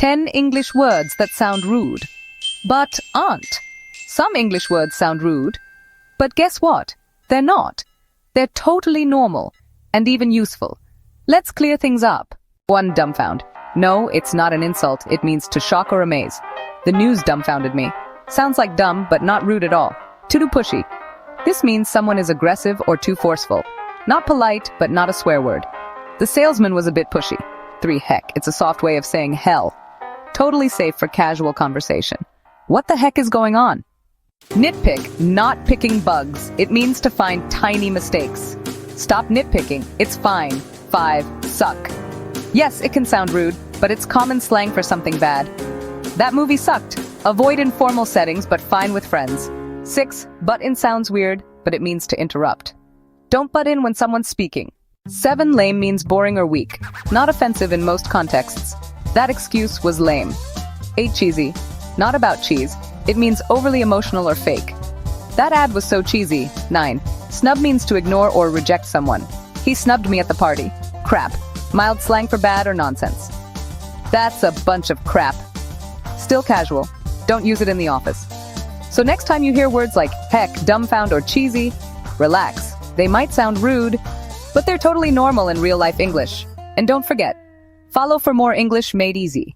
10 English words that sound rude, but aren't. Some English words sound rude, but guess what? They're not. They're totally normal and even useful. Let's clear things up. 1. Dumbfound. No, it's not an insult. It means to shock or amaze. The news dumbfounded me. Sounds like dumb, but not rude at all. Too pushy. This means someone is aggressive or too forceful. Not polite, but not a swear word. The salesman was a bit pushy. 3. Heck. It's a soft way of saying hell. Totally safe for casual conversation. What the heck is going on? Nitpick, not picking bugs. It means to find tiny mistakes. Stop nitpicking. It's fine. 5. Suck. Yes, it can sound rude, but it's common slang for something bad. That movie sucked. Avoid informal settings, but fine with friends. 6. Butt in sounds weird, but it means to interrupt. Don't butt in when someone's speaking. 7. Lame means boring or weak. Not offensive in most contexts. That excuse was lame. 8. Cheesy. Not about cheese. It means overly emotional or fake. That ad was so cheesy. 9. Snub means to ignore or reject someone. He snubbed me at the party. Crap. Mild slang for bad or nonsense. That's a bunch of crap. Still casual. Don't use it in the office. So next time you hear words like heck, dumbfound, or cheesy, relax. They might sound rude, but they're totally normal in real-life English. And don't forget, follow for more English made easy.